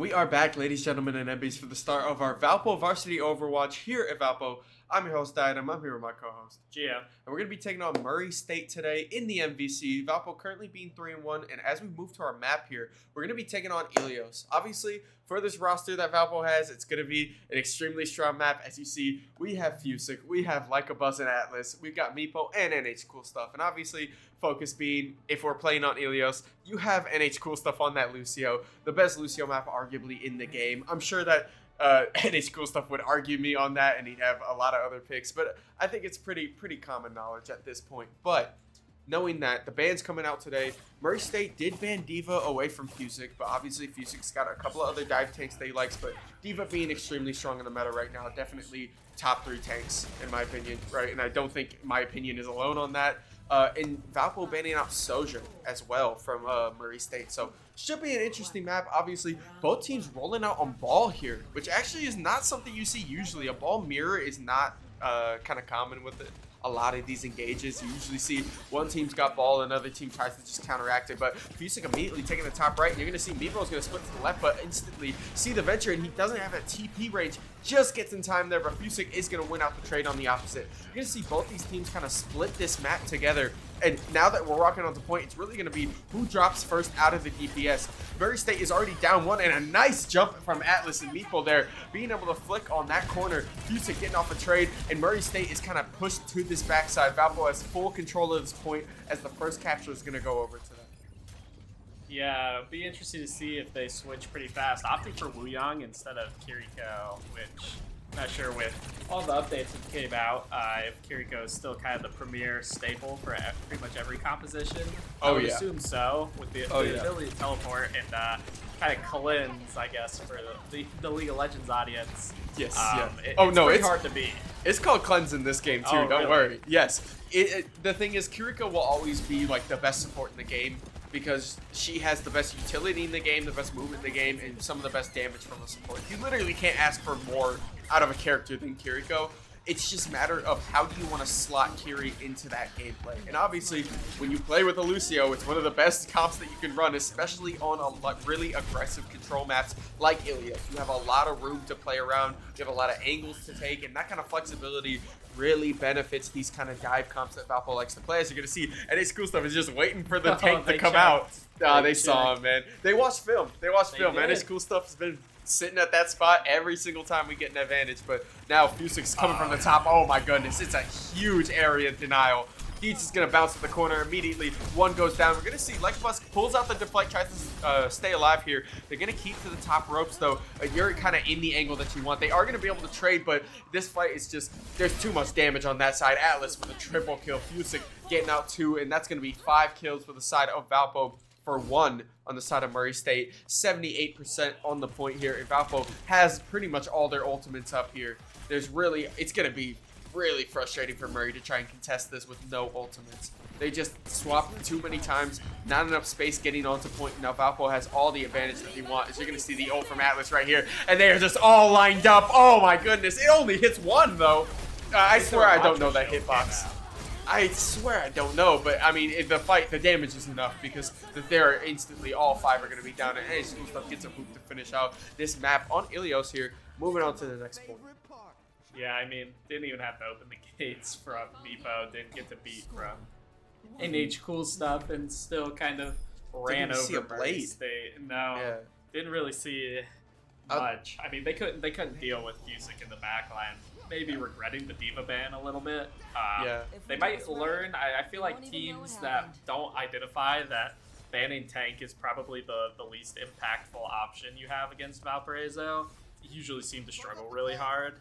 We are back, ladies, gentlemen, and MBs, for the start of our Valpo Varsity Overwatch here at Valpo. I'm your host, Diadem. I'm here with my co-host, Gio. and we're going to be taking on Murray State today in the MVC. Valpo currently being 3-1, and as we move to our map here, we're going to be taking on Ilios. Obviously, for this roster that Valpo has, it's going to be an extremely strong map. As you see, we have Fusic, we have Like a Buzz and Atlas, we've got Meepo and NH Cool Stuff, and obviously, focus being, if we're playing on Ilios, you have NH Cool Stuff on that Lucio, the best Lucio map arguably in the game. I'm sure that NH Cool Stuff would argue me on that, and he'd have a lot of other picks, but I think it's pretty common knowledge at this point. But knowing that the ban's coming out today, Murray State did ban D.Va away from Fusic, but obviously Fusic's got a couple of other dive tanks they likes, but D.Va being extremely strong in the meta right now, definitely top 3 tanks in my opinion, right? And I don't think my opinion is alone on that. And Valpo banning out Soja as well from Murray State. So should be an interesting map. Obviously, both teams rolling out on ball here, which actually is not something you see usually. A ball mirror is not kind of common with it. A lot of these engages, you usually see one team's got ball, another team tries to just counteract it, but Fusic immediately taking the top right, and you're going to see Meepo's going to split to the left, but instantly see the Venture, and he doesn't have that TP range, just gets in time there, but Fusic is going to win out the trade on the opposite. You're going to see both these teams kind of split this map together, and now that we're walking onto point, it's really going to be who drops first out of the DPS. Murray State is already down 1, and a nice jump from Atlas and Meepo there, being able to flick on that corner. Fusic getting off a trade, and Murray State is kind of pushed to this backside. Valpo has full control of this point as the first capture is going to go over to them. Yeah, it'd be interesting to see if they switch pretty fast, opting for Wuyang instead of Kiriko, which I'm not sure with all the updates that came out, if Kiriko is still kind of the premier staple for pretty much every composition. I would assume so, with the ability to teleport and kind of cleanse, I guess, for the League of Legends audience. Yes, it's pretty hard to beat. It's called cleanse in this game too, don't worry. Yes, the thing is, Kiriko will always be like the best support in the game because she has the best utility in the game, the best movement in the game, and some of the best damage from the support. You literally can't ask for more out of a character than Kiriko. It's just a matter of how do you want to slot Kiri into that gameplay. And obviously, when you play with a Lucio, it's one of the best comps that you can run, especially on a really aggressive control maps like Ilios. You have a lot of room to play around. You have a lot of angles to take, and that kind of flexibility really benefits these kind of dive comps that Valpo likes to play. As you're going to see, NH Cool Stuff is just waiting for the tank to come out. They saw him, man. They watched film. NH Cool Stuff has been sitting at that spot every single time we get an advantage, but now Fusic's coming from the top. Oh my goodness, it's a huge area denial. He's just gonna bounce to the corner immediately. One goes down. We're gonna see Lekbus pulls out the deflect, tries to stay alive here. They're gonna keep to the top ropes though. You're kind of in the angle that you want. They are gonna be able to trade, but this fight is just, there's too much damage on that side. Atlas with a triple kill. Fusic getting out 2, and that's gonna be 5 kills for the side of Valpo for 1 on the side of Murray State. 78% on the point here, and Valpo has pretty much all their ultimates up here. It's gonna be really frustrating for Murray to try and contest this with no ultimates. They just swapped too many times, not enough space getting onto point. Now Valpo has all the advantage that they want, as you're gonna see the ult from Atlas right here, and they are just all lined up. Oh my goodness, it only hits 1 though. I swear I don't know that hitbox. I swear I don't know, but I mean, in the fight, the damage is enough because they're instantly, all 5 are going to be down, and NH Cool Stuff gets a hoop to finish out this map on Ilios here. Moving on to the next point. Yeah, I mean, didn't even have to open the gates from Meepo, didn't get to beat from NH Cool Stuff, and still kind of ran over Murray State. No, didn't really see much. I mean, they couldn't deal with Fusic in the backline. Maybe regretting the D.Va ban a little bit. They might learn. I feel like teams that don't identify that banning tank is probably the least impactful option you have against Valparaiso usually seem to struggle really hard,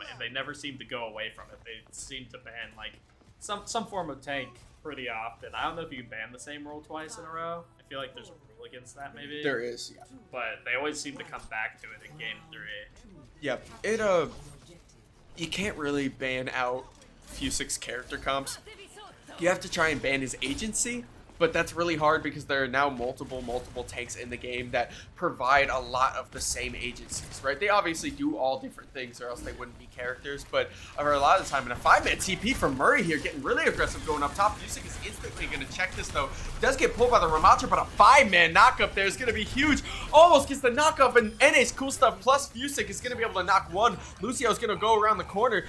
and they never seem to go away from it. They seem to ban like some form of tank pretty often. I don't know if you can ban the same role twice in a row. I feel like there's a rule against that maybe. There is, yeah. But they always seem to come back to it in game 3. Yep, you can't really ban out Fusic's character comps. You have to try and ban his agency, but that's really hard because there are now multiple tanks in the game that provide a lot of the same agencies, right? They obviously do all different things or else they wouldn't be characters, but over a lot of the time, in a 5-man TP from Murray here, getting really aggressive going up top. Fusick is instantly going to check this, though. Does get pulled by the Ramatra, but a 5-man knockup there is going to be huge. Almost gets the knockup, and NA's cool stuff plus Fusick is going to be able to knock one. Lucio's going to go around the corner.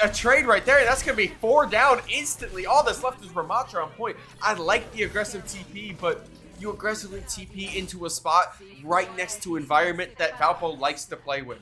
A trade right there. That's going to be 4 down instantly. All that's left is Ramatra on point. I like the aggressive TP, but you aggressively TP into a spot right next to environment that Valpo likes to play with.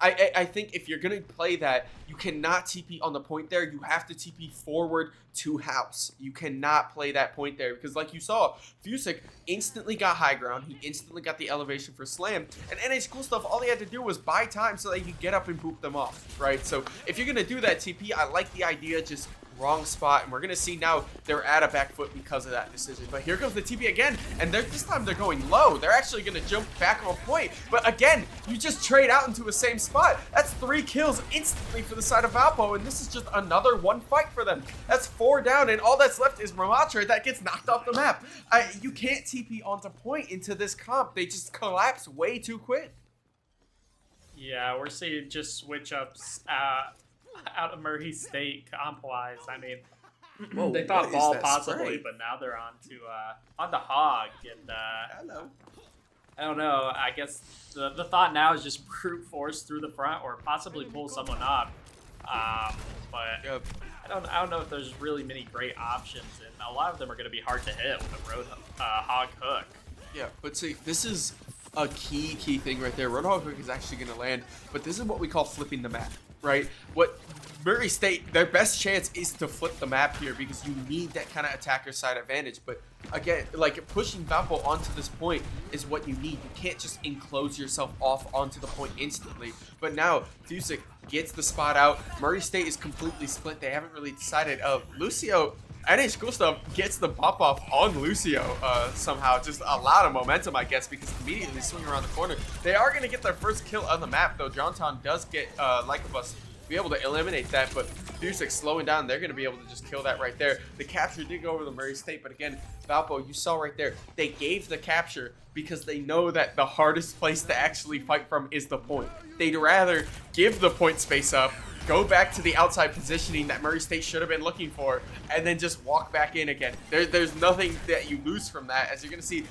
I think if you're going to play that, you cannot TP on the point there. You have to TP forward to house. You cannot play that point there because like you saw, Fusick instantly got high ground. He instantly got the elevation for slam. And NA's cool stuff, all he had to do was buy time so that he could get up and boop them off, right? So if you're going to do that TP, I like the idea, just wrong spot, and we're gonna see now they're at a back foot because of that decision. But here comes the TP again, and this time they're going low. They're actually gonna jump back on point, but again, you just trade out into the same spot. That's 3 kills instantly for the side of Valpo, and this is just another 1 fight for them. That's 4 down, and all that's left is Ramatra that gets knocked off the map. You can't TP onto point into this comp. They just collapse way too quick. Yeah, we're seeing just switch ups out of Murray State comp-wise. I mean, whoa, they thought ball possibly, spray? but now they're on to Hog. And Hello. I don't know. I guess the thought now is just brute force through the front or possibly pull someone up. But yep. I don't know if there's really many great options, and a lot of them are going to be hard to hit with a Hog hook. Yeah, but see, this is a key thing right there. Roadhog hook is actually going to land, but this is what we call flipping the map, right? What Murray State, their best chance is to flip the map here because you need that kind of attacker side advantage. But again, like pushing Valpo onto this point is what you need. You can't just enclose yourself off onto the point instantly. But now Fusick gets the spot out. Murray State is completely split. They haven't really decided. Lucio, NH Cool Stuff gets the pop off on Lucio somehow. Just a lot of momentum, I guess, because immediately swing around the corner. They are going to get their first kill on the map, though. Johntown does get Lycobus be able to eliminate that, but Fusick slowing down, they're going to be able to just kill that right there. The capture did go over the Murray State, but again, Valpo, you saw right there, they gave the capture because they know that the hardest place to actually fight from is the point. They'd rather give the point space up, go back to the outside positioning that Murray State should have been looking for, and then just walk back in again. There's nothing that you lose from that. As you're going to see,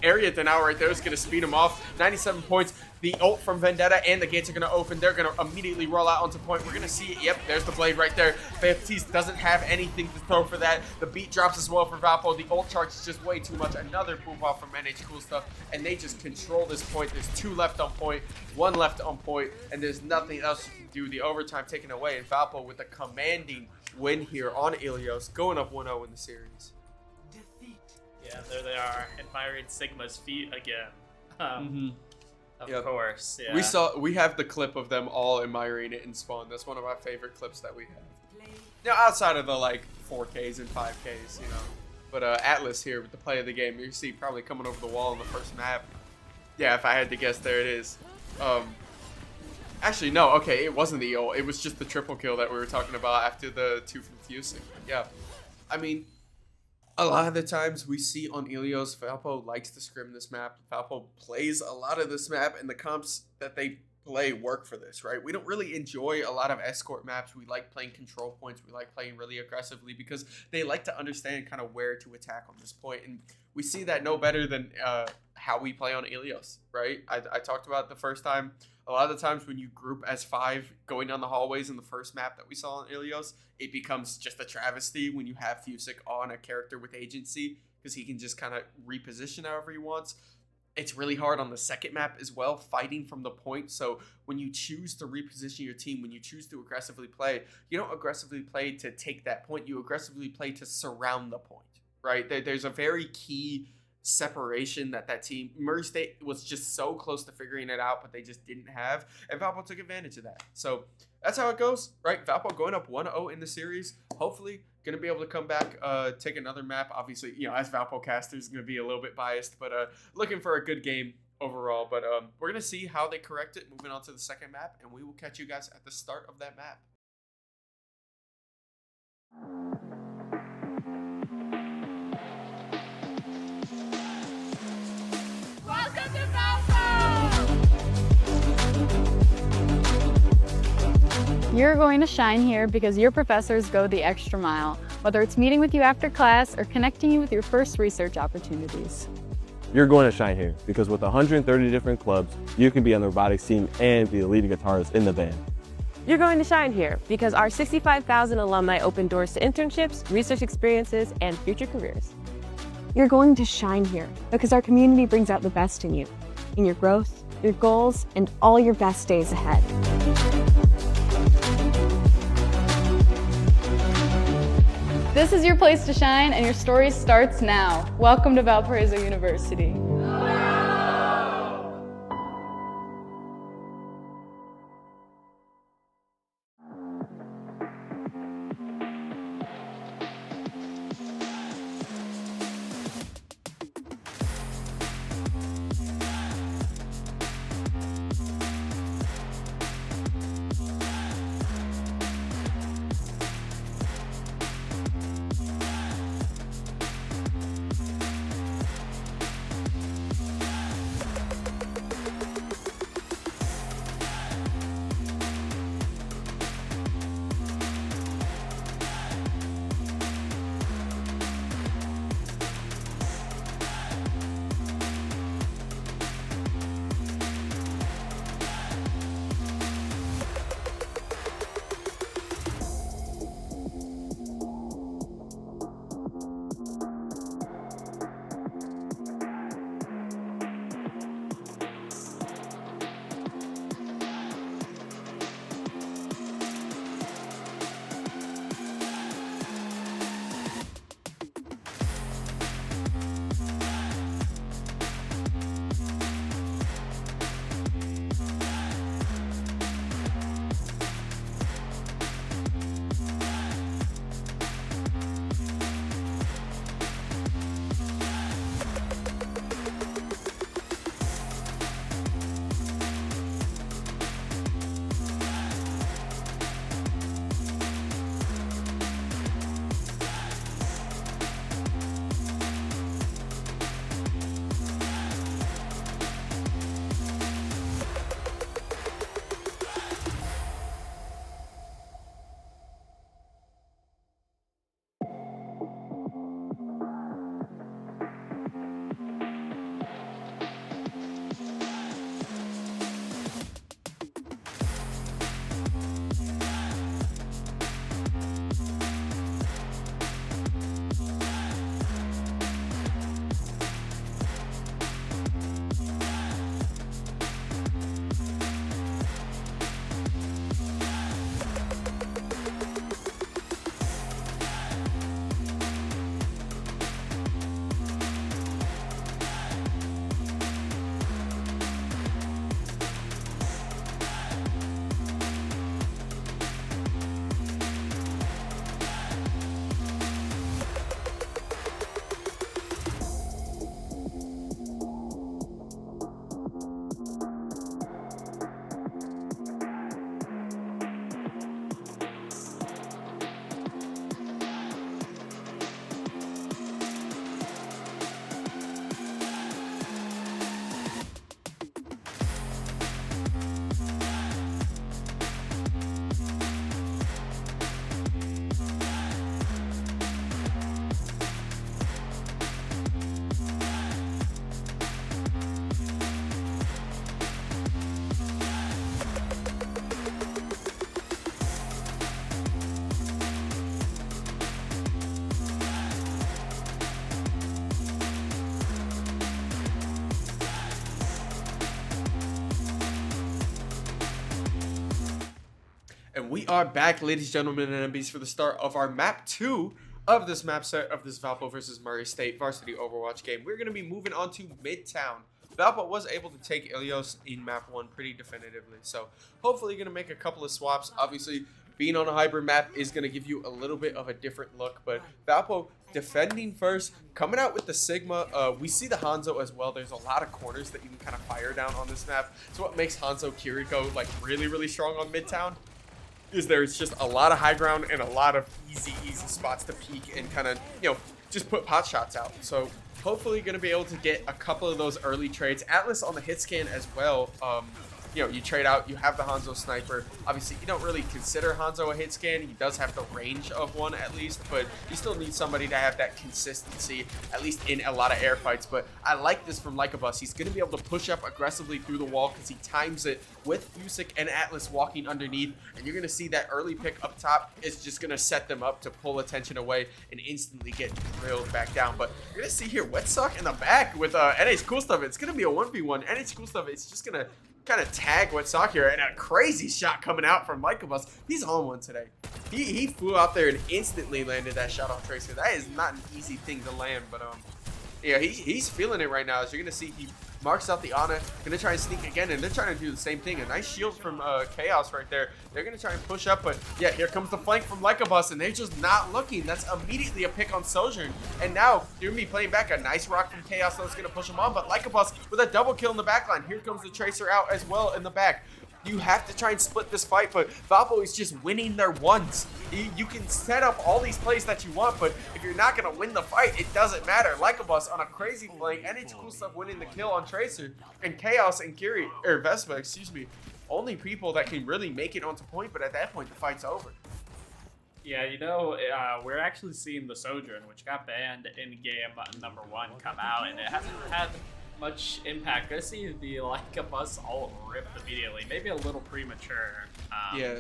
Area Denau right there is going to speed him off. 97 points. The ult from Vendetta and the gates are going to open. They're going to immediately roll out onto point. We're going to see it. Yep, there's the blade right there. Baptiste doesn't have anything to throw for that. The beat drops as well for Valpo. The ult charge is just way too much. Another boop off from NH Cool Stuff, and they just control this point. There's 2 left on point, 1 left on point, and there's nothing else you can do. The overtime taken away, and Valpo with a commanding win here on Ilios, going up 1-0 in the series. Yeah, there they are, admiring Sigma's feet again. Of course, yeah. We have the clip of them all admiring it in Spawn. That's one of my favorite clips that we have. Now, outside of the like 4Ks and 5Ks, you know. But Atlas here with the play of the game, you see probably coming over the wall in the first map. Yeah, if I had to guess, there it is. Actually, no. Okay, it wasn't the ult. It was just the triple kill that we were talking about after the 2 from Fusick. Yeah, I mean, a lot of the times we see on Ilios, Valpo likes to scrim this map. Valpo plays a lot of this map, and the comps that they play work for this, right? We don't really enjoy a lot of escort maps. We like playing control points. We like playing really aggressively because they like to understand kind of where to attack on this point. And we see that no better than how we play on Ilios, right? I talked about the first time. A lot of the times when you group as 5 going down the hallways in the first map that we saw on Ilios, it becomes just a travesty when you have Fusick on a character with agency because he can just kind of reposition however he wants. It's really hard on the second map as well, fighting from the point. So when you choose to reposition your team, when you choose to aggressively play, you don't aggressively play to take that point. You aggressively play to surround the point, right? There's a very key separation that team, Murray State was just so close to figuring it out, but they just didn't have, and Valpo took advantage of that. So that's how it goes, right? Valpo going up 1-0 in the series. Hopefully going to be able to come back, take another map. Obviously, you know, as Valpo casters, going to be a little bit biased, but looking for a good game overall. But we're going to see how they correct it moving on to the second map, and we will catch you guys at the start of that map. You're going to shine here because your professors go the extra mile, whether it's meeting with you after class or connecting you with your first research opportunities. You're going to shine here because with 130 different clubs, you can be on the robotics team and be the leading guitarist in the band. You're going to shine here because our 65,000 alumni open doors to internships, research experiences, and future careers. You're going to shine here because our community brings out the best in you, in your growth, your goals, and all your best days ahead. This is your place to shine, and your story starts now. Welcome to Valparaiso University. And we are back, ladies and gentlemen and MBs, for the start of our map 2 of this map set of this Valpo versus Murray State varsity Overwatch game. We're going to be moving on to Midtown. Valpo was able to take Ilios in map 1 pretty definitively, so hopefully going to make a couple of swaps. Obviously, being on a hybrid map is going to give you a little bit of a different look, but Valpo defending first, coming out with the Sigma. We see the Hanzo as well. There's a lot of corners that you can kind of fire down on this map. So what makes Hanzo Kiriko like really, really strong on Midtown is there's just a lot of high ground and a lot of easy spots to peek and kind of, you know, just put pot shots out. So hopefully going to be able to get a couple of those early trades. Atlas on the hit scan as well. you trade out, you have the Hanzo sniper. Obviously, you don't really consider Hanzo a hit scan. He does have the range of one at least, but you still need somebody to have that consistency, at least in a lot of air fights. But I like this from Lycabus. He's going to be able to push up aggressively through the wall because he times it with Fusic and Atlas walking underneath, and you're going to see that early pick up top is just going to set them up to pull attention away and instantly get drilled back down. But you're going to see here Wetsock in the back with NH Cool Stuff. It's going to be a 1v1. NH Cool Stuff, it's just going to kind of tag Wetsock here, and a crazy shot coming out from Lycabus. He's on one today. He flew out there and instantly landed that shot on Tracer. That is not an easy thing to land, but yeah, he's feeling it right now. As you're gonna see, he marks out the Ana, gonna try and sneak again, and they're trying to do the same thing. A nice shield from Chaos right there. They're gonna try and push up, but yeah, here comes the flank from Lycabus, and they're just not looking. That's immediately a pick on Sojourn, and now you're gonna be playing back a nice rock from Chaos that's gonna push him on, but Lycabus with a double kill in the back line. Here comes the Tracer out as well in the back. You have to try and split this fight, but Valpo is just winning their ones. You can set up all these plays that you want, but if you're not going to win the fight, it doesn't matter. Lycabus on a crazy flank, NH Cool Stuff winning the kill on Tracer, and Chaos and Vespa, excuse me, only people that can really make it onto point, but at that point, the fight's over. Yeah, we're actually seeing the Sojourn, which got banned in game number 1, come out, and it hasn't had much impact. I see the Lycabus all ripped immediately. Maybe a little premature. Yeah.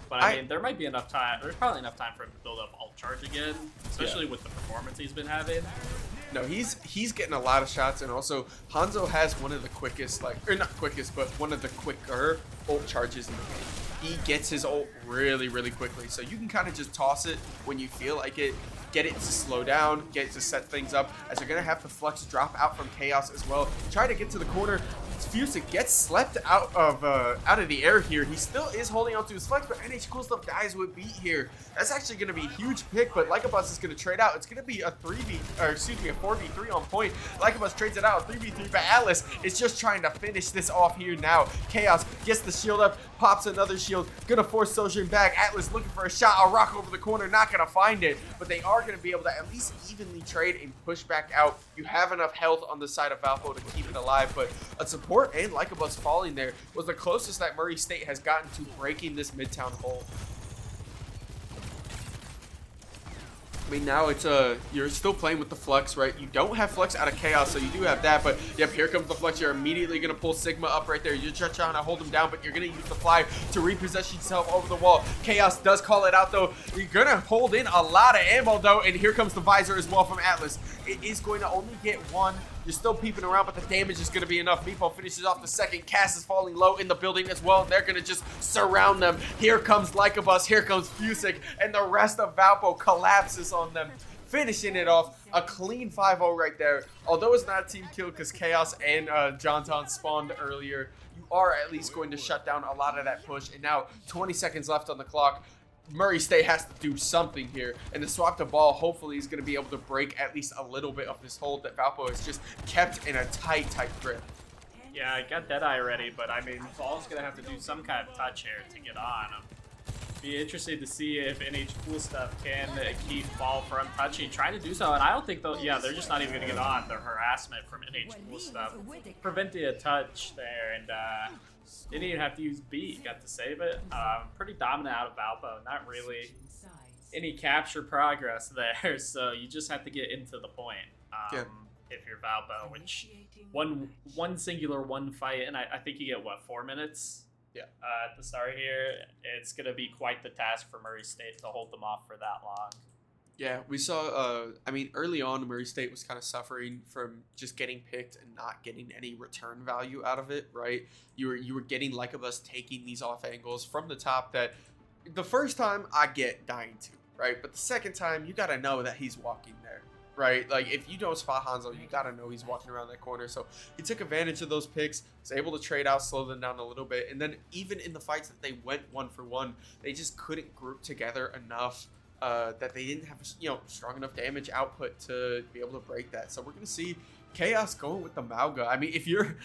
But I mean, there might be enough time. There's probably enough time for him to build up alt charge again, especially with the performance he's been having. No, he's getting a lot of shots, and also Hanzo has one of the quickest, or not quickest, but one of the quicker ult charges in the game. He gets his ult really, really quickly, so you can kind of just toss it when you feel like it. Get it to slow down, get it to set things up, as you're going to have the Flux drop out from Chaos as well. Try to get to the corner. Fusic gets slept out of the air here. He still is holding on to his Flex, but NH Cool Stuff dies with beat here. That's actually going to be a huge pick, but Lycabus is going to trade out. It's going to be a 4v3 on point. Lycabus trades it out, a 3v3, but Atlas is just trying to finish this off here now. Chaos gets the shield up, pops another shield, going to force Sojourn back. Atlas looking for a shot, a rock over the corner, not going to find it, but they are going to be able to at least evenly trade and push back out. You have enough health on the side of Valpo to keep it alive, but a support and Lycabus falling there was the closest that Murray State has gotten to breaking this Midtown hold. I mean, now it's you're still playing with the Flux, right? You don't have Flux out of Chaos, so you do have that, but yep, here comes the Flux. You're immediately going to pull Sigma up right there. You're just trying to hold him down, but you're going to use the Fly to repossess yourself over the wall. Chaos does call it out, though. You're going to hold in a lot of ammo, though, and here comes the Visor as well from Atlas. It is going to only get one. You're still peeping around, but the damage is going to be enough. Meepo finishes off the second. Cass is falling low in the building as well. They're going to just surround them. Here comes Lycabus. Here comes Fusic. And the rest of Valpo collapses on them, finishing it off. A clean 5-0 right there. Although it's not a team kill because Chaos and Jonton spawned earlier, you are at least going to shut down a lot of that push. And now 20 seconds left on the clock. Murray State has to do something here, and the swap to ball hopefully is going to be able to break at least a little bit of this hold that Valpo has just kept in a tight grip. Yeah, I got Deadeye ready, but I mean, Ball's going to have to do some kind of touch here to get on. Be interested to see if NH Cool Stuff can keep Ball from touching, trying to do so, and I don't think they'll, yeah, they're just not even going to get on. The harassment from NH Cool Stuff prevented a touch there, and didn't even have to use B, got to save it. Pretty dominant out of Valpo, not really any capture progress there, so you just have to get into the point if you're Valpo, which one singular fight, and I think you get, what, 4 minutes? Yeah. At the start here. It's going to be quite the task for Murray State to hold them off for that long. Yeah, we saw, I mean, early on, Murray State was kind of suffering from just getting picked and not getting any return value out of it, right? You were getting Lycabus taking these off angles from the top that the first time I get dying to, right? But the second time, you got to know that he's walking there, right? Like, if you don't spot Hanzo, you got to know he's walking around that corner. So he took advantage of those picks, was able to trade out, slow them down a little bit. And then even in the fights that they went 1-for-1, they just couldn't group together enough that they didn't have, strong enough damage output to be able to break that. So we're going to see Chaos going with the Mauga. I mean, if you're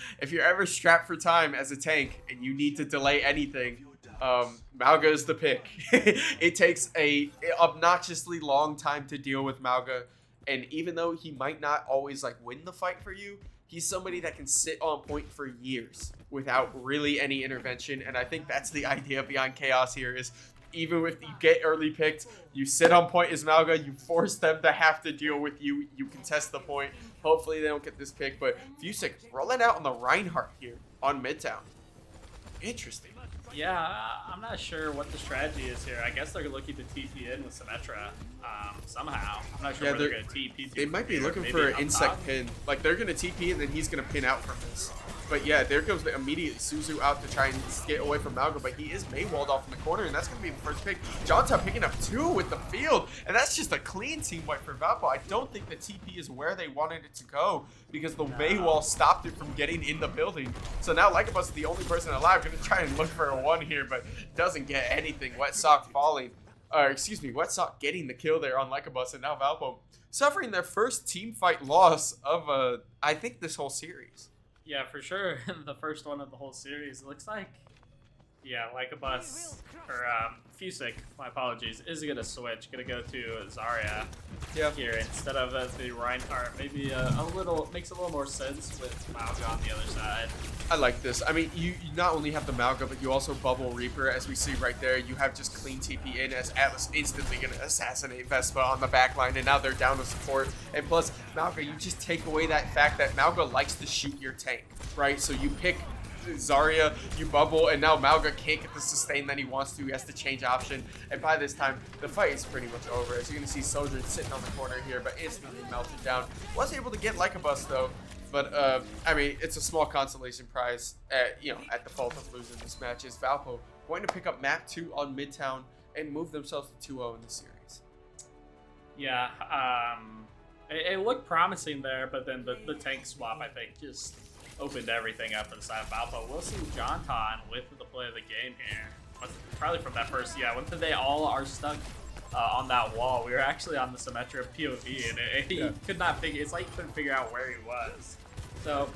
ever strapped for time as a tank and you need to delay anything, Mauga is the pick. It takes a obnoxiously long time to deal with Mauga, and even though he might not always win the fight for you, He's somebody that can sit on point for years without really any intervention. And I think that's the idea behind Chaos here is even if you get early picked, you sit on point as Malga, you force them to have to deal with you. You contest the point. Hopefully they don't get this pick. But Fusick rolling out on the Reinhardt here on Midtown. Interesting. Yeah, I'm not sure what the strategy is here. I guess they're looking to TP in with Symmetra somehow. I'm not sure where they're going to TP to. They might be looking for an insect pin. Like, they're going to TP and then he's going to pin out from this. But yeah, there goes immediately Suzu out to try and get away from Malga, but he is Maywalled off in the corner, and that's going to be the first pick. Johnstown picking up 2 with the field, and that's just a clean team wipe for Valpo. I don't think the TP is where they wanted it to go because the Maywall stopped it from getting in the building. So now Lycabus is the only person alive, going to try and look for a 1 here, but doesn't get anything. Wet Sock falling, Wet Sock getting the kill there on Lycabus, and now Valpo suffering their first team fight loss of, I think, this whole series. Yeah, for sure. The first one of the whole series. It looks like, yeah, Lycabus, or Fusick, my apologies, is going to switch. Going to go to Zarya here instead of the Reinhardt. Maybe makes a little more sense with Malga on the other side. I like this. I mean, you not only have the Malga, but you also Bubble Reaper, as we see right there. You have just clean TP in as Atlas instantly going to assassinate Vespa on the back line, and now they're down to support. And plus, Malga, you just take away that fact that Malga likes to shoot your tank, right? So you pick Zarya, you bubble, and now Malga can't get the sustain that he wants to. He has to change option, and by this time, the fight is pretty much over. As you're going to see Sojourn sitting on the corner here, but instantly melted down. Was able to get Lycabus, though. But, I mean, it's a small consolation prize, at the fault of losing this match. Is Valpo going to pick up map 2 on Midtown and move themselves to 2-0 in the series? Yeah, it looked promising there, but then the tank swap, I think, just opened everything up for the side of Valpo. We'll see Jonton with the play of the game here. Probably from that first, when they all are stuck on that wall. We were actually on the Symmetra POV, and he could not figure. It's like he couldn't figure out where he was. So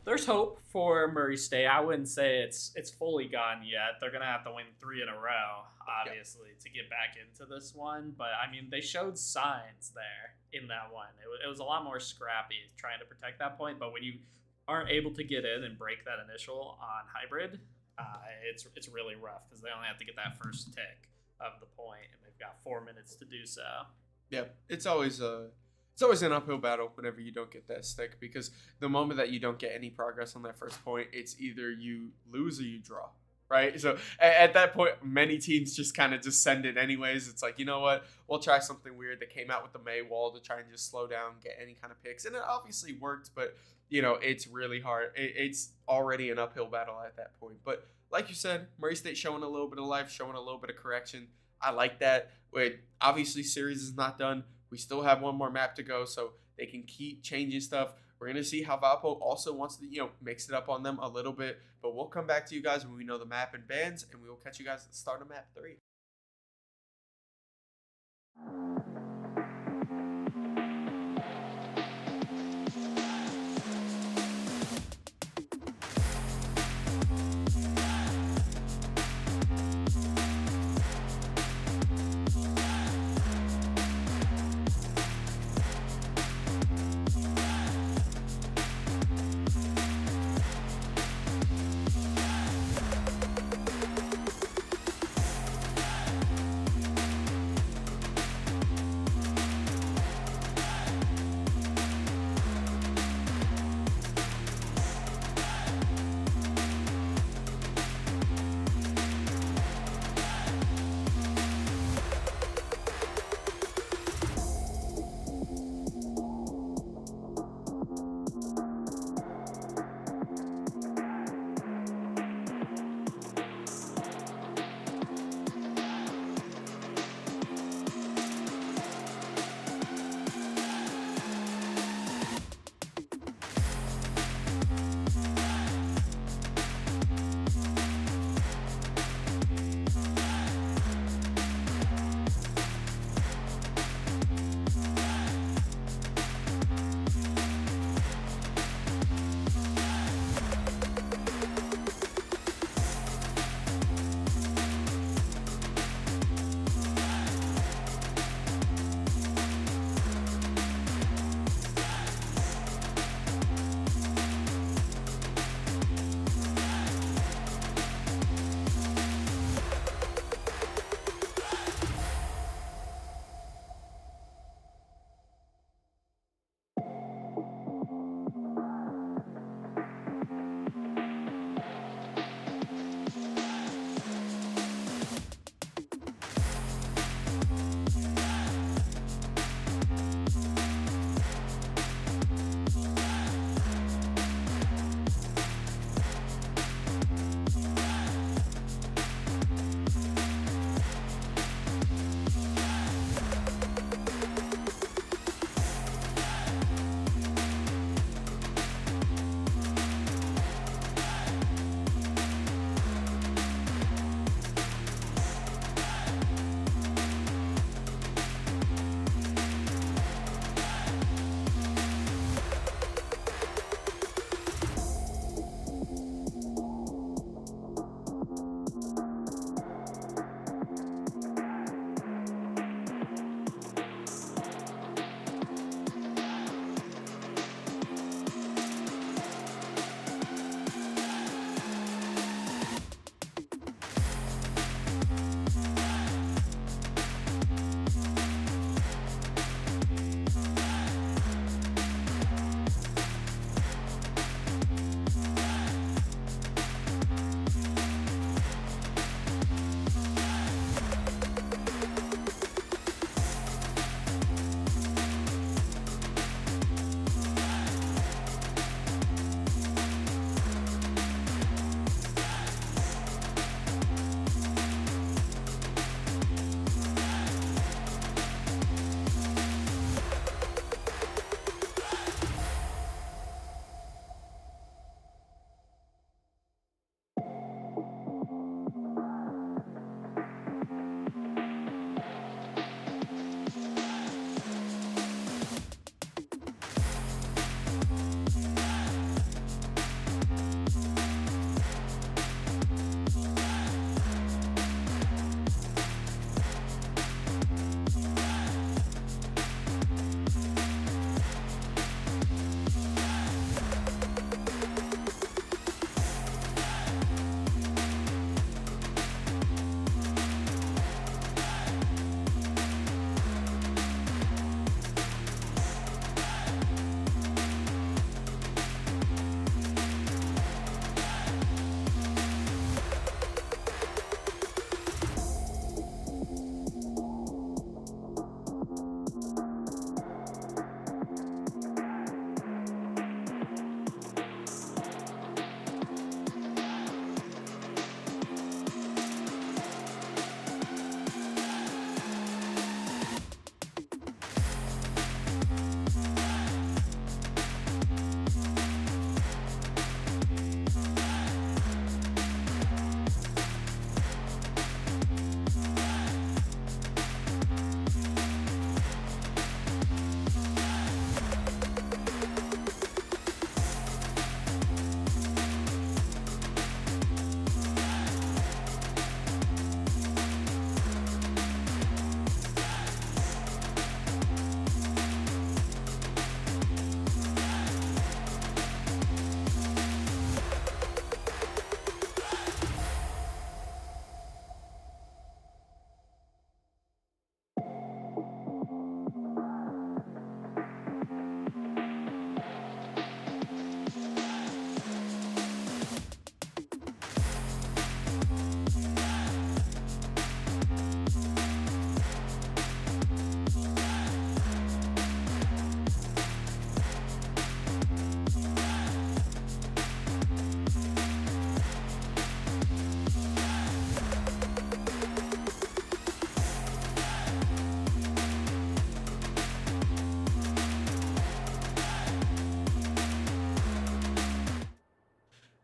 there's hope for Murray State. I wouldn't say it's fully gone yet. They're gonna have to win 3 in a row, obviously, to get back into this one. But I mean, they showed signs there in that one. It was a lot more scrappy trying to protect that point. But when you aren't able to get in and break that initial on hybrid, it's really rough because they only have to get that first tick of the point, and they've got 4 minutes to do so. Yeah, it's always an uphill battle whenever you don't get that stick, because the moment that you don't get any progress on that first point, it's either you lose or you draw, right? So at that point, many teams just kind of just send it anyways. It's like, you know what, we'll try something weird. They came out with the May wall to try and just slow down, get any kind of picks, and it obviously worked, but it's really hard. It's already an uphill battle at that point. But like you said, Murray State showing a little bit of life, showing a little bit of correction. I like that. Obviously, series is not done. We still have one more map to go, so they can keep changing stuff. We're going to see how Valpo also wants to, mix it up on them a little bit. But we'll come back to you guys when we know the map and bans, and we will catch you guys at the start of map 3.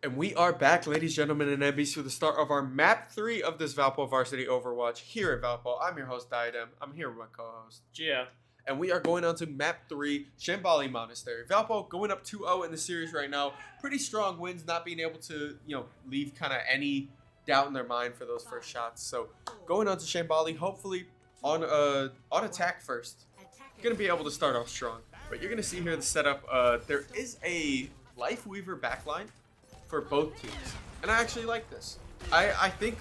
And we are back, ladies, gentlemen, and NBC, for the start of our map 3 of this Valpo Varsity Overwatch here at Valpo. I'm your host, Diadem. I'm here with my co-host, Gia. And we are going on to map 3, Shambali Monastery. Valpo going up 2-0 in the series right now. Pretty strong wins, not being able to, leave kind of any doubt in their mind for those first shots. So going on to Shambali, hopefully on attack first. Going to be able to start off strong. But you're going to see here the setup. There is a Lifeweaver backline for both teams, and I actually like this. I think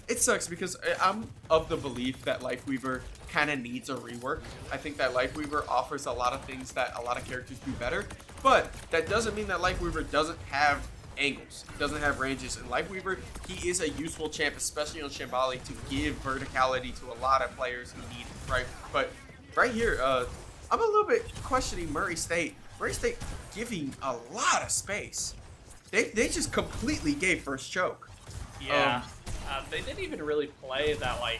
it sucks because I'm of the belief that Lifeweaver kind of needs a rework. I think that Lifeweaver offers a lot of things that a lot of characters do better, but that doesn't mean that Lifeweaver doesn't have angles, doesn't have ranges. And Lifeweaver, he is a useful champ, especially on Shambali, to give verticality to a lot of players who need it, right? But right here, I'm a little bit questioning Murray State. Murray State giving a lot of space. They just completely gave first choke. Yeah, they didn't even really play that like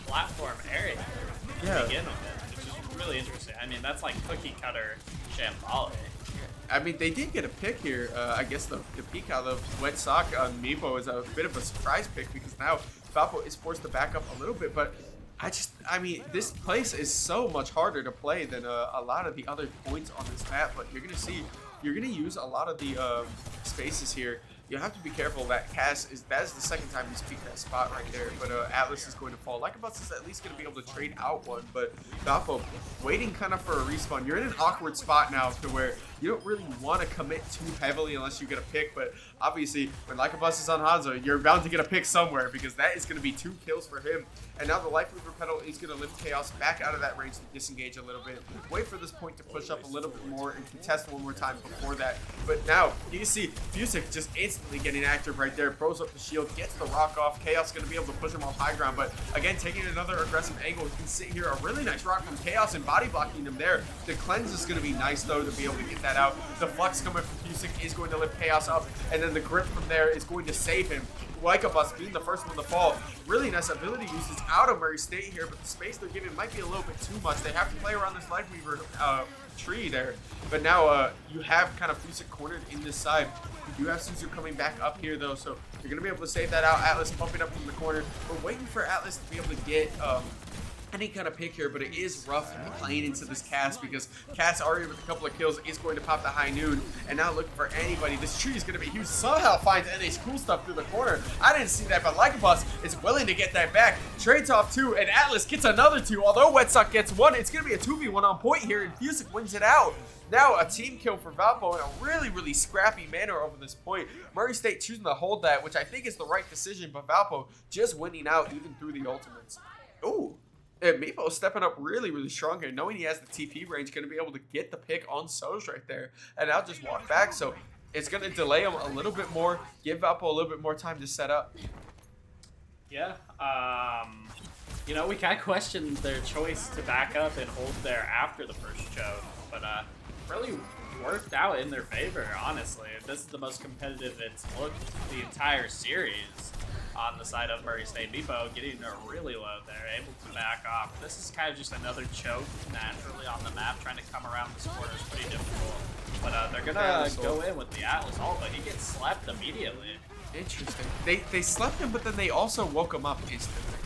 platform area to begin with, which is really interesting. I mean, that's like cookie cutter Shambali. I mean, they did get a pick here. I guess the peek out of Wet Sock on Meepo is a bit of a surprise pick because now Valpo is forced to back up a little bit. But I mean, this place is so much harder to play than a lot of the other points on this map. But you're gonna see. You're going to use a lot of the spaces here. You have to be careful that that is the second time he's peeked that spot right there. But Atlas is going to fall. Lycabus is at least going to be able to trade out one. But Valpo waiting kind of for a respawn. You're in an awkward spot now to where you don't really want to commit too heavily unless you get a pick. But obviously, when Lycabus is on Hanzo, you're bound to get a pick somewhere because that is going to be 2 kills for him. And now the Lifeweaver pedal is going to lift Chaos back out of that range to disengage a little bit. Wait for this point to push up a little bit more and contest one more time before that. But now, you can see Fusic just instantly getting active right there. Throws up the shield, gets the rock off. Chaos going to be able to push him off high ground. But again, taking another aggressive angle. He can sit here. A really nice rock from Chaos and body blocking him there. The cleanse is going to be nice, though, to be able to get that out. The flux coming from Fusic is going to lift Chaos up. And then the grip from there is going to save him. Lycabus being the first one to fall. Really nice ability uses out of Murray State here, but the space they're giving might be a little bit too much. They have to play around this Lifeweaver tree there. But now you have kind of Fusic cornered in this side. You do have Suzu coming back up here, though, so you're going to be able to save that out. Atlas pumping up from the corner. We're waiting for Atlas to be able to get any kind of pick here, but it is rough playing into this Cass because Cass already with a couple of kills is going to pop the high noon, and now looking for anybody. This tree is going to be huge. Somehow finds NA's cool stuff through the corner. I didn't see that, but Lycabus is willing to get that back. Trades off 2, and Atlas gets another 2. Although Wetsock gets 1, it's going to be a 2v1 on point here, and Fusic wins it out. Now a team kill for Valpo in a really, really scrappy manner over this point. Murray State choosing to hold that, which I think is the right decision, but Valpo just winning out even through the ultimates. Ooh. And Meepo stepping up really, really strong here, knowing he has the TP range, going to be able to get the pick on Soj right there, and now just walk back. So it's going to delay him a little bit more, give Valpo a little bit more time to set up. Yeah, we kind of questioned their choice to back up and hold there after the first choke, but really worked out in their favor, honestly. This is the most competitive it's looked the entire series. On the side of Murray State. Meepo getting really low there, able to back off. This is kind of just another choke naturally on the map. Trying to come around this corner is pretty difficult. But they're going to go in with the Atlas ult, but he gets slept immediately. Interesting. They slept him, but then they also woke him up instantly.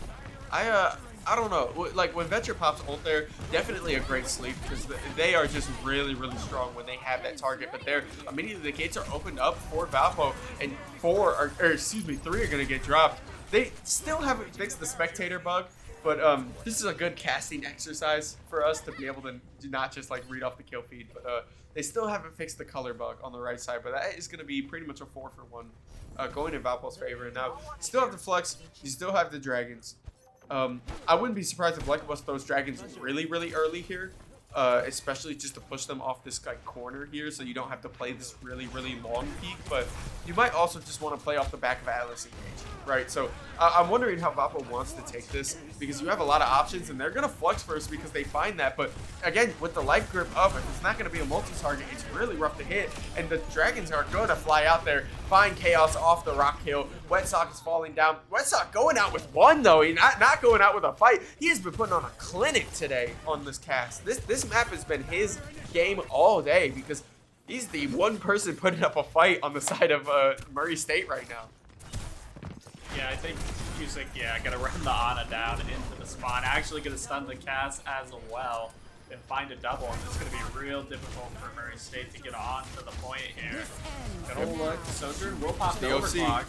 I don't know. Like, when Venture pops ult there, definitely a great sleep because they are just really, really strong when they have that target. But there, immediately the gates are opened up for Valpo, and 3 are going to get dropped. They still haven't fixed the spectator bug, but this is a good casting exercise for us to be able to not just like read off the kill feed. But they still haven't fixed the color bug on the right side, but that is going to be pretty much a 4-for-1 going in Valpo's favor. And now, you still have the Flux, you still have the Dragons. I wouldn't be surprised if Lycabus throws Dragons really, really early here, especially just to push them off this like corner here so you don't have to play this really, really long peak. But you might also just want to play off the back of Atlas engage, right? So I'm wondering how Valpo wants to take this because you have a lot of options and they're going to Flux first because they find that. But again, with the life grip up, if it's not going to be a multi-target, it's really rough to hit. And the Dragons are going to fly out there, find Chaos off the rock kill. Wetsock is falling down. Wetsock going out with 1 though. He's not going out with a fight. He has been putting on a clinic today on this cast. This map has been his game all day because He's the one person putting up a fight on the side of Murray State right now. Yeah, I think Cusick, yeah, gonna run the Ana down into the spawn. Actually gonna stun the cast as well and find a double. And it's gonna be real difficult for Murray State to get on to the point here. Good old look. Sojourn will pop the overclock.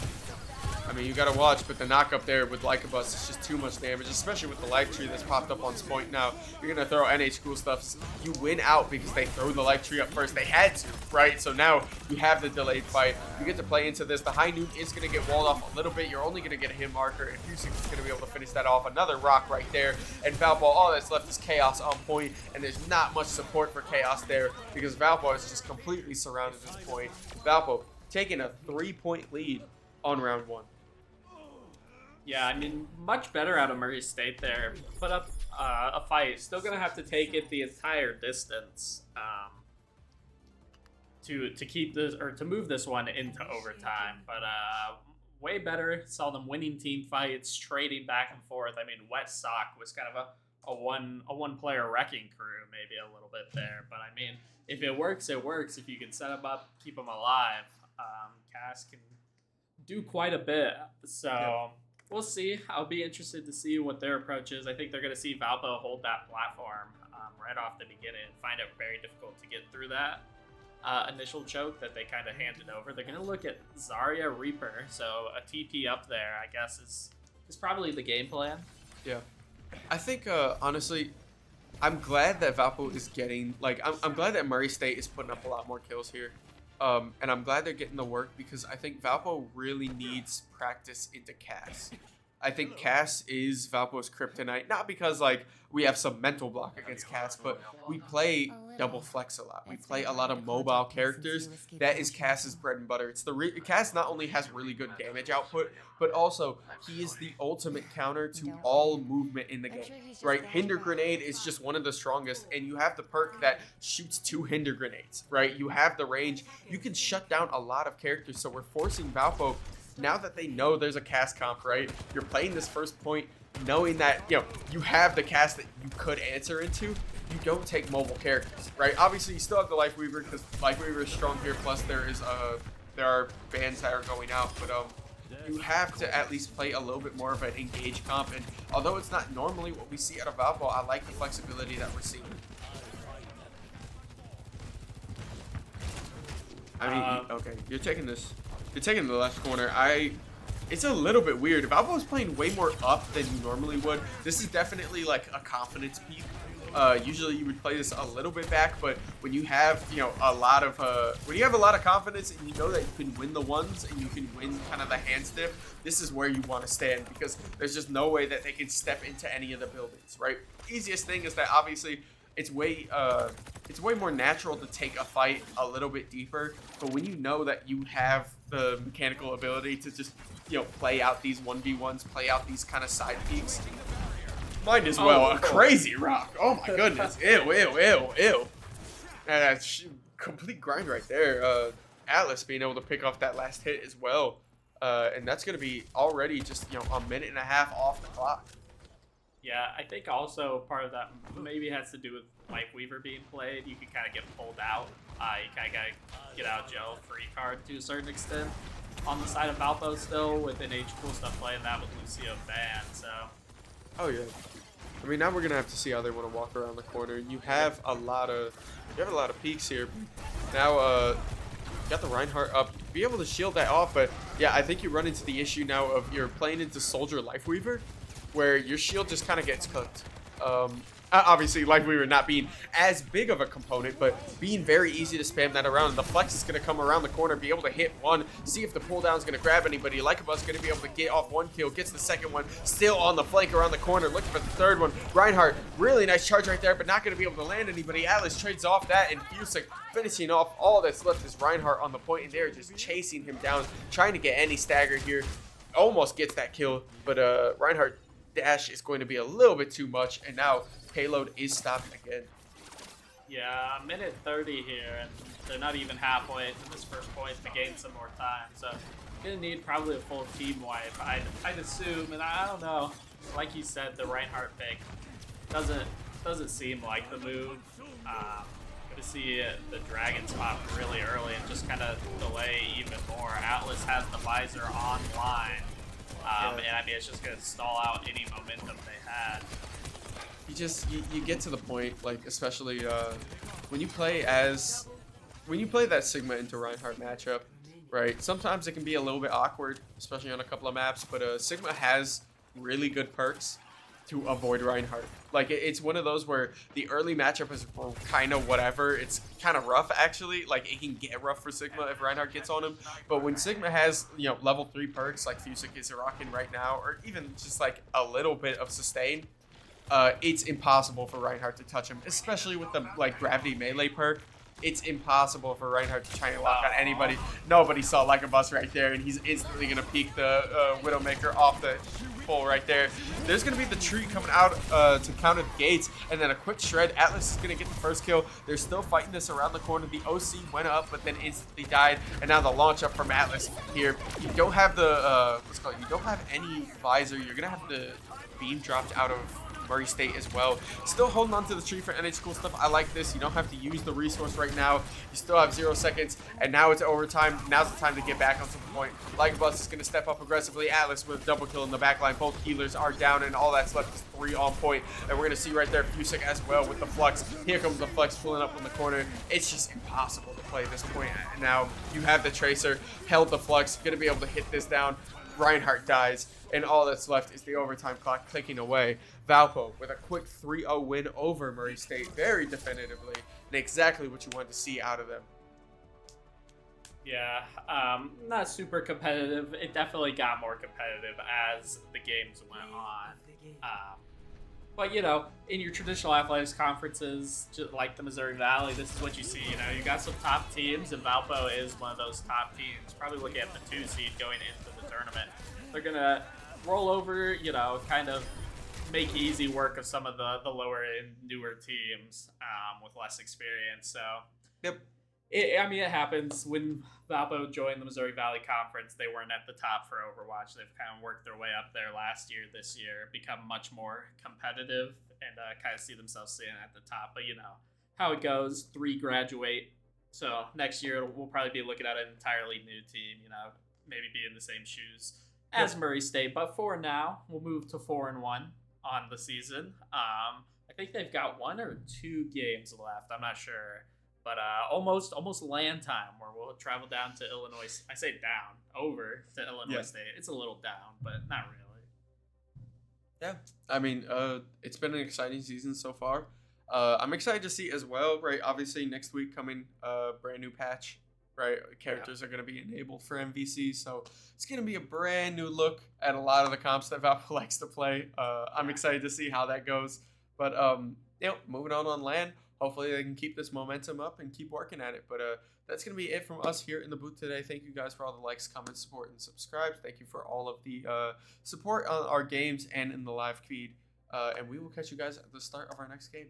I mean, you gotta watch, but the knock up there with Lycabus is just too much damage, especially with the life tree that's popped up on Point now. You're gonna throw NH Cool Stuff. You win out because they throw the life tree up first. They had to, right? So now you have the delayed fight. You get to play into this. The high noon is gonna get walled off a little bit. You're only gonna get a hit marker, and Cusick is gonna be able to finish that off. Another rock right there, and Valpo, all that's left is Chaos on point, and there's not much support for Chaos there because Valpo is just completely surrounded at this point. Valpo taking a 3-point lead on round 1. Yeah, I mean, much better out of Murray State there. Put up a fight. Still gonna have to take it the entire distance to keep this or to move this one into overtime. But way better. Saw them winning team fights, trading back and forth. I mean, Wet Sock was kind of a one player wrecking crew, maybe a little bit there. But I mean, if it works, it works. If you can set them up, keep them alive, Cass can do quite a bit. So. Yeah. We'll see. I'll be interested to see what their approach is. I think they're going to see Valpo hold that platform right off the beginning and find it very difficult to get through that initial choke that they kind of handed over. They're going to look at Zarya Reaper, so a TP up there, I guess, is probably the game plan. Yeah. I think, honestly, I'm glad that Valpo is getting, like, I'm glad that Murray State is putting up a lot more kills here. And I'm glad they're getting the work because I think Valpo really needs practice into Cass. I think Cass is Valpo's kryptonite, not because like we have some mental block against Cass, but we play double flex a lot. We play a lot of mobile characters. That is Cass's bread and butter. It's Cass not only has really good damage output, but also he is the ultimate counter to all movement in the game, right? Hinder Grenade is just one of the strongest, and you have the perk that shoots 2 Hinder Grenades, right? You have the range. You can shut down a lot of characters, so we're forcing Valpo. Now that they know there's a Cass comp, right? You're playing this first point knowing that, you know, you have the Cass that you could answer into. You don't take mobile characters, right? Obviously, you still have the Life Weaver because Life Weaver is strong here. Plus, there are bans that are going out, but you have to at least play a little bit more of an engaged comp. And although it's not normally what we see out of Valpo, I like the flexibility that we're seeing. I mean, okay, you're taking this. You're taking the left corner. It's a little bit weird. Valpo's playing way more up than you normally would. This is definitely like a confidence peak. Usually you would play this a little bit back, but when you have, you know, a lot of confidence and you know that you can win the ones and you can win kind of the hand stiff, this is where you want to stand because there's just no way that they can step into any of the buildings, right? Easiest thing is that obviously it's way more natural to take a fight a little bit deeper, but when you know that you have the mechanical ability to just, you know, play out these 1v1s, play out these kind of side peeks, might as well. A crazy rock. Oh my goodness. Ew, ew, ew, ew. And that's complete grind right there. Atlas being able to pick off that last hit as well. And that's going to be already just, you know, a minute and a half off the clock. Yeah, I think also part of that maybe has to do with Life Weaver being played. You can kind of get pulled out. You kind of got to get out of jail free card to a certain extent. On the side of Valpo still, with NH Cool Stuff playing that with Lucio Van, so. Oh yeah. I mean, now we're gonna have to see how they want to walk around the corner. You have a lot of peaks here. Now, got the Reinhardt up, be able to shield that off, but yeah, I think you run into the issue now of you're playing into Soldier Life Weaver, where your shield just kind of gets cooked. Obviously, Life Weaver not being as big of a component, but being very easy to spam that around. The flex is going to come around the corner, be able to hit one, see if the pulldown is going to grab anybody. Lycabus going to be able to get off one kill, gets the second one, still on the flank around the corner, looking for the third one. Reinhardt, really nice charge right there, but not going to be able to land anybody. Atlas trades off that, and Fusick finishing off. All that's left is Reinhardt on the point, and they're just chasing him down, trying to get any stagger here. Almost gets that kill, but Reinhardt dash is going to be a little bit too much, and now payload is stopped again. Yeah, a minute 30 here, and they're not even halfway to this first point to gain some more time. So, gonna need probably a full team wipe, I'd assume, and I don't know. Like you said, the Reinhardt pick doesn't seem like the move. to see the Dragons pop really early and just kind of delay even more. Atlas has the visor online, and I mean, it's just going to stall out any momentum they had. You get to the point, like, especially when you play that Sigma into Reinhardt matchup, right? Sometimes it can be a little bit awkward, especially on a couple of maps, but Sigma has really good perks to avoid Reinhardt. Like, it's one of those where the early matchup is kind of whatever. It's kind of rough, actually. Like, it can get rough for Sigma if Reinhardt gets on him. But when Sigma has, you know, level 3 perks like Fusic is rocking right now, or even just like a little bit of sustain, it's impossible for Reinhardt to touch him, especially with the like gravity melee perk. It's impossible for Reinhardt to try and lock on anybody. Nobody saw like a bus right there, and he's instantly gonna peek the Widowmaker off the pole right there. There's gonna be the tree coming out to counter the gates, and then a quick shred. Atlas is gonna get the first kill. They're still fighting this around the corner. The OC went up, but then instantly died, and now the launch up from Atlas here. You don't have the you don't have any visor. You're gonna have the beam dropped out of Murray State as well. Still holding on to the tree for NH Cool Stuff. I like this. You don't have to use the resource right now. You still have 0 seconds, and now it's overtime. Now's the time to get back onto the point. Bus is going to step up aggressively. Atlas with a double kill in the back line. Both healers are down, and all that's left is 3 on point. And we're going to see right there Fusic as well with the Flux. Here comes the Flux pulling up in the corner. It's just impossible to play this point. Now you have the Tracer, held the Flux, going to be able to hit this down. Reinhardt dies, and all that's left is the overtime clock ticking away. Valpo with a quick 3-0 win over Murray State, very definitively, and exactly what you wanted to see out of them. Yeah, not super competitive. It definitely got more competitive as the games went on. But, you know, in your traditional athletics conferences, just like the Missouri Valley, this is what you see. You know, you got some top teams, and Valpo is one of those top teams. Probably looking at the 2 seed going into the tournament. They're going to roll over, you know, kind of make easy work of some of the lower and newer teams with less experience. So, yep. I mean, it happens. When Valpo joined the Missouri Valley Conference, they weren't at the top for Overwatch. They've kind of worked their way up there last year, this year, become much more competitive, and kind of see themselves staying at the top. But, you know, how it goes, 3 graduate. So next year, we'll probably be looking at an entirely new team, you know, maybe be in the same shoes as Murray State. But for now, we'll move to 4-1 on the season. I think they've got 1 or 2 games left. I'm not sure. But almost land time, where we'll travel down to Illinois. I say down, over to Illinois State. It's a little down, but not really. Yeah, I mean, it's been an exciting season so far. I'm excited to see as well, right? Obviously, next week coming, brand new patch, right? Characters are going to be enabled for MVC, so it's going to be a brand new look at a lot of the comps that Valve likes to play. I'm excited to see how that goes. But, you know, moving on LAN. Hopefully they can keep this momentum up and keep working at it. But that's going to be it from us here in the booth today. Thank you guys for all the likes, comments, support, and subscribes. Thank you for all of the support on our games and in the live feed. And we will catch you guys at the start of our next game.